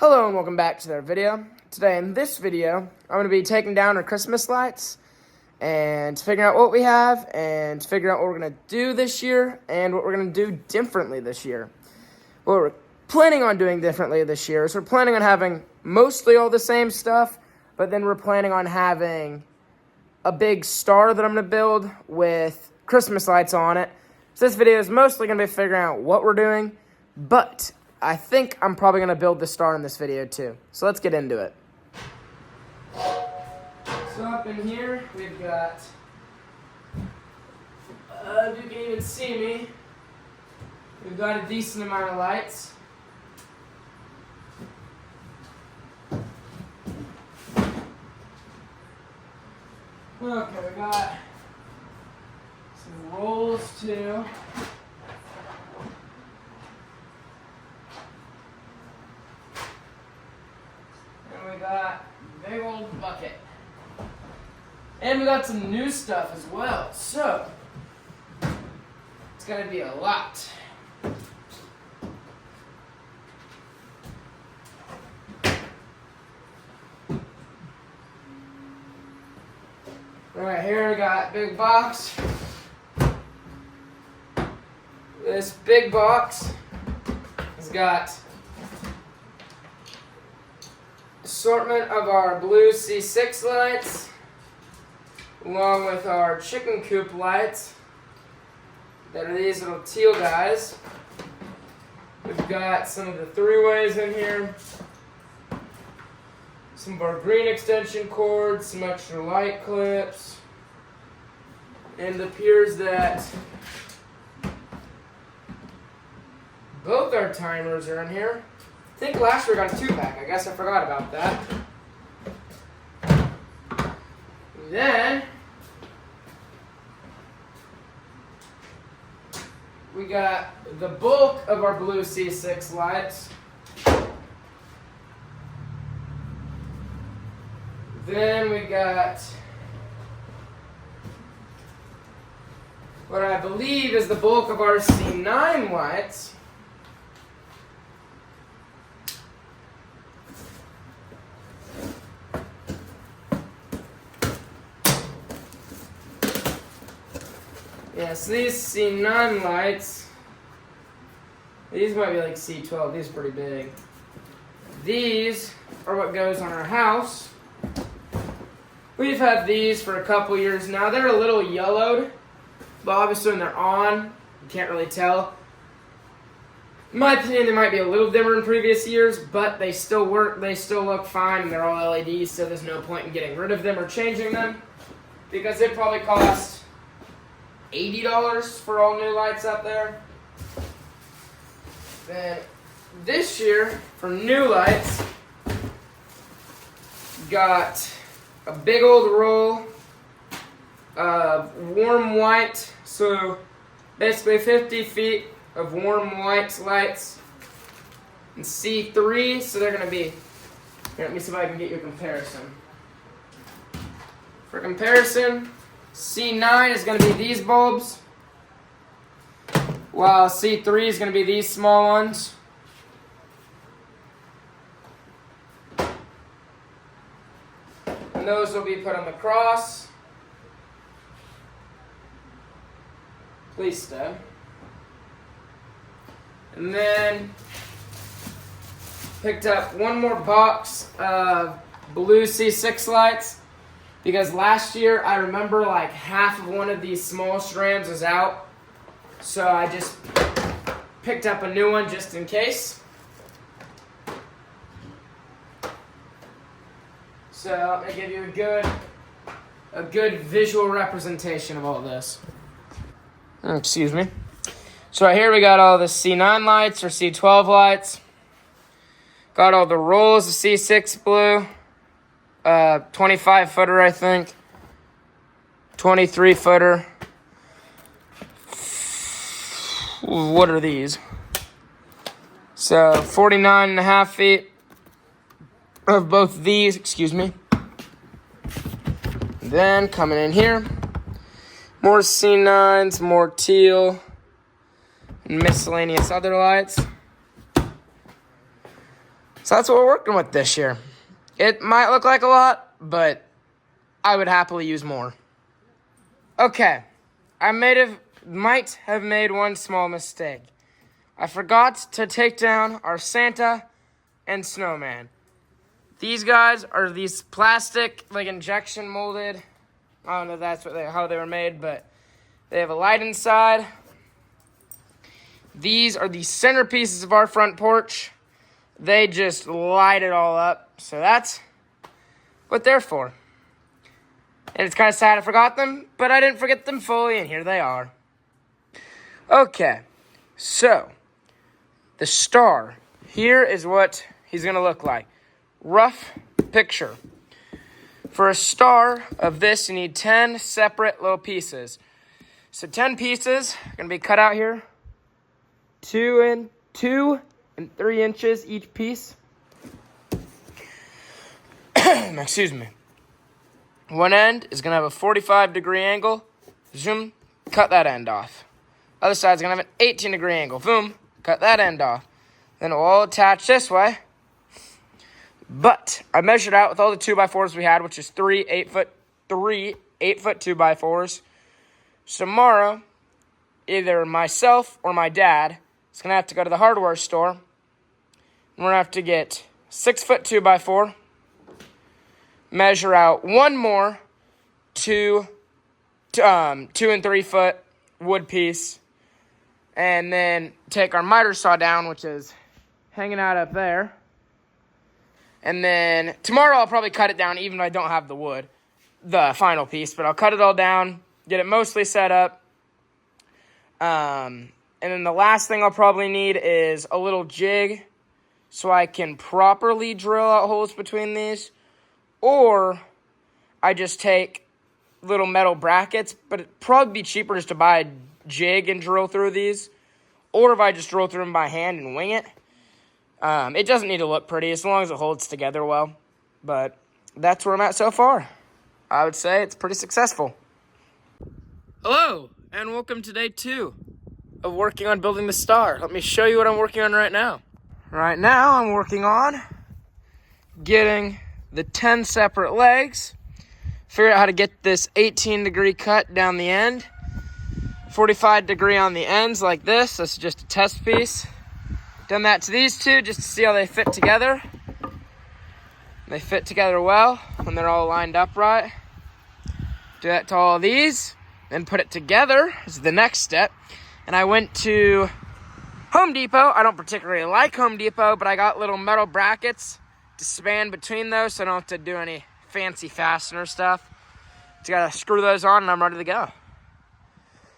Hello and welcome back to their video. Today in this video, I'm going to be taking down our Christmas lights and figuring out what we have and figuring out what we're going to do this year and what we're going to do differently this year. What we're planning on doing differently this year is we're planning on having mostly all the same stuff, but then we're planning on having a big star that I'm going to build with Christmas lights on it. So this video is mostly going to be figuring out what we're doing, but I think I'm probably going to build the star in this video too. So let's get into it. So up in here, we've got, if you can even see me, we've got a decent amount of lights. Okay, we got some rolls too. We got a big old bucket. And we got some new stuff as well. So, it's going to be a lot. Right here we got a big box. This big box has got assortment of our blue C6 lights, along with our chicken coop lights that are these little teal guys. We've got some of the three-ways in here, some of our green extension cords, some extra light clips, and it appears that both our timers are in here. I think last year we got a 2-pack. I guess I forgot about that. Then we got the bulk of our blue C6 lights. Then we got what I believe is the bulk of our C9 lights. Yeah, so these C9 lights, these might be like C12, these are pretty big. These are what goes on our house. We've had these for a couple years now. They're a little yellowed, but obviously when they're on, you can't really tell. In my opinion, they might be a little dimmer in previous years, but they still work, they still look fine, and they're all LEDs, so there's no point in getting rid of them or changing them, because they probably cost $80 for all new lights up there. Then this year, for new lights, got a big old roll of warm white. So basically 50 feet of warm white lights in C3. So they're going to be, here, let me see if I can get you a comparison. For comparison, C9 is going to be these bulbs, while C3 is going to be these small ones. And those will be put on the cross. Please stay. And then picked up one more box of blue C6 lights. Because last year, I remember like half of one of these small strands was out. So I just picked up a new one just in case. So let me give you a good visual representation of all this. Excuse me. So right here we got all the C9 lights or C12 lights. Got all the rolls of C6 blue. 25 footer, I think. 23 footer. What are these? So 49.5 feet of both these, excuse me. Then coming in here, more C9s, more teal, and miscellaneous other lights. So that's what we're working with this year. It might look like a lot, but I would happily use more. Okay, I might have made one small mistake. I forgot to take down our Santa and Snowman. These guys are these plastic, like injection molded. I don't know if that's how they were made, but they have a light inside. These are the centerpieces of our front porch. They just light it all up. So that's what they're for. And it's kind of sad I forgot them, but I didn't forget them fully, and here they are. Okay, so the star. Here is what he's going to look like. Rough picture. For a star of this, you need 10 separate little pieces. So 10 pieces are going to be cut out here. 2 and 3 inches each piece. Excuse me. One end is going to have a 45-degree angle. Zoom, cut that end off. Other side's going to have an 18-degree angle. Boom, cut that end off. Then it will all attach this way. But I measured out with all the 2x4s we had, which is 3 8-foot 2x4s. So tomorrow, either myself or my dad is going to have to go to the hardware store. And we're going to have to get 6-foot 2x4. Measure out one more 2 and 3 foot wood piece. And then take our miter saw down, which is hanging out up there. And then tomorrow I'll probably cut it down even though I don't have the wood, the final piece. But I'll cut it all down, get it mostly set up. And then the last thing I'll probably need is a little jig so I can properly drill out holes between these. Or I just take little metal brackets, but it'd probably be cheaper just to buy a jig and drill through these. Or if I just drill through them by hand and wing it. It doesn't need to look pretty as long as it holds together well. But that's where I'm at so far. I would say it's pretty successful. Hello, and welcome to day 2 of working on building the star. Let me show you what I'm working on right now. Right now, I'm working on getting the 10 separate legs. Figure out how to get this 18-degree cut down the end. 45-degree on the ends like this. This is just a test piece. Done that to these two just to see how they fit together. They fit together well when they're all lined up right. Do that to all of these. Then put it together is the next step. And I went to Home Depot. I don't particularly like Home Depot, but I got little metal brackets to span between those so I don't have to do any fancy fastener stuff. Just gotta screw those on and I'm ready to go.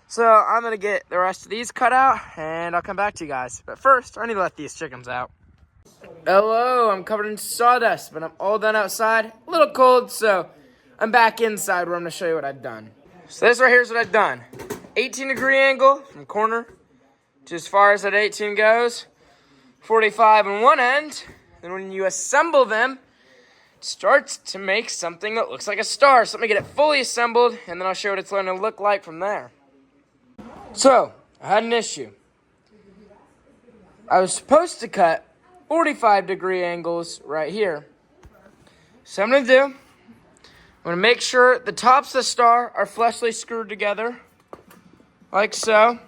So I'm going to get the rest of these cut out, and I'll come back to you guys. But first, I need to let these chickens out. Hello, I'm covered in sawdust, but I'm all done outside. A little cold, so I'm back inside where I'm going to show you what I've done. So this right here is what I've done. 18-degree angle from corner to as far as that 18 goes. 45 on one end. And when you assemble them, it starts to make something that looks like a star. So let me get it fully assembled, and then I'll show you what it's going to look like from there. So, I had an issue. I was supposed to cut 45-degree angles right here. So I'm going to make sure the tops of the star are fleshly screwed together, like so.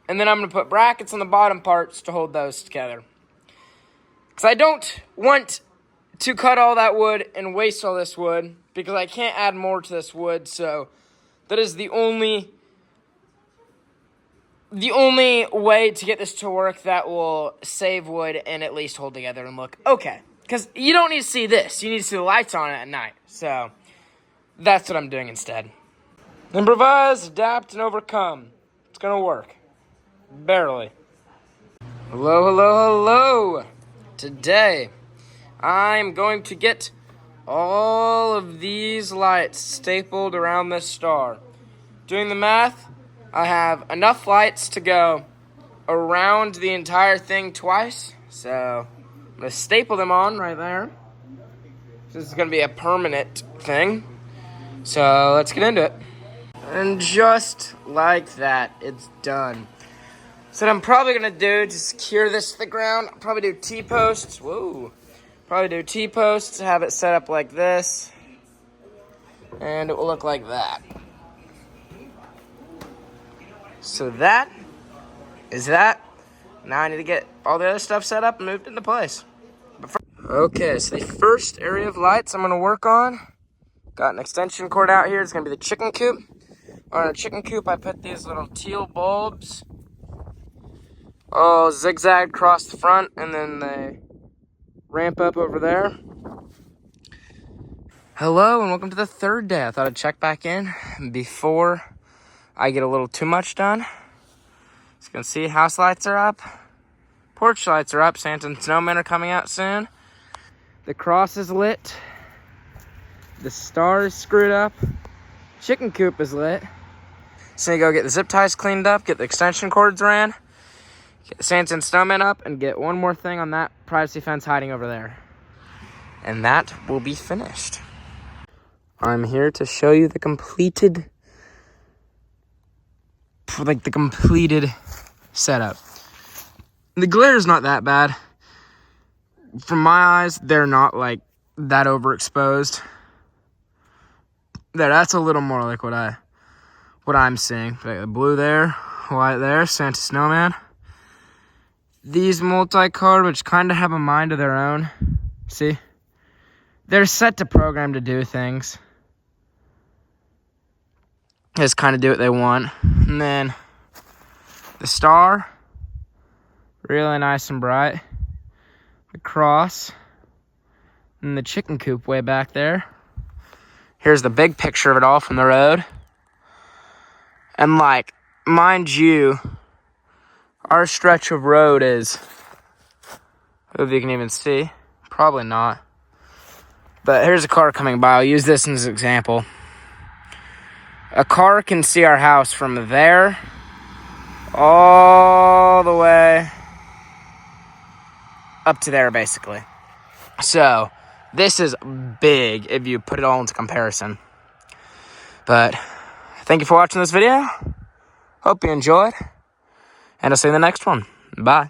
And then I'm going to put brackets on the bottom parts to hold those together. Because I don't want to cut all that wood and waste all this wood, because I can't add more to this wood, so that is the only way to get this to work that will save wood and at least hold together and look okay. Because you don't need to see this. You need to see the lights on it at night. So that's what I'm doing instead. Improvise, adapt, and overcome. It's going to work. Barely. Hello, hello, hello. Today, I'm going to get all of these lights stapled around this star. Doing the math, I have enough lights to go around the entire thing twice. So I'm going to staple them on right there. This is going to be a permanent thing. So let's get into it. And just like that, it's done. So what I'm probably gonna do, just secure this to the ground, I'll probably do T-posts. Whoa. Probably do T-posts, have it set up like this. And it will look like that. So that is that. Now I need to get all the other stuff set up and moved into place. Okay, so the first area of lights I'm gonna work on. Got an extension cord out here. It's gonna be the chicken coop. On our chicken coop, I put these little teal bulbs. All zigzag across the front, and then they ramp up over there. Hello, and welcome to the third day. I thought I'd check back in before I get a little too much done. As you can see, house lights are up. Porch lights are up. Santa and snowmen are coming out soon. The cross is lit. The star is screwed up. Chicken coop is lit. So you go get the zip ties cleaned up, get the extension cords ran, get the Santa and snowmen up, and get one more thing on that privacy fence hiding over there. And that will be finished. I'm here to show you the completed setup. The glare is not that bad. From my eyes, they're not like that overexposed. That's a little more like what I'm seeing. Like the blue there, white there, Santa Snowman. These multicolored, which kind of have a mind of their own. See? They're set to program to do things. Just kind of do what they want. And then the star, really nice and bright. The cross, and the chicken coop way back there. Here's the big picture of it all from the road. And like, mind you, our stretch of road is, I hope you can even see, probably not. But here's a car coming by. I'll use this as an example. A car can see our house from there all the way up to there, basically. So this is big if you put it all into comparison. But thank you for watching this video. Hope you enjoyed. And I'll see you in the next one. Bye.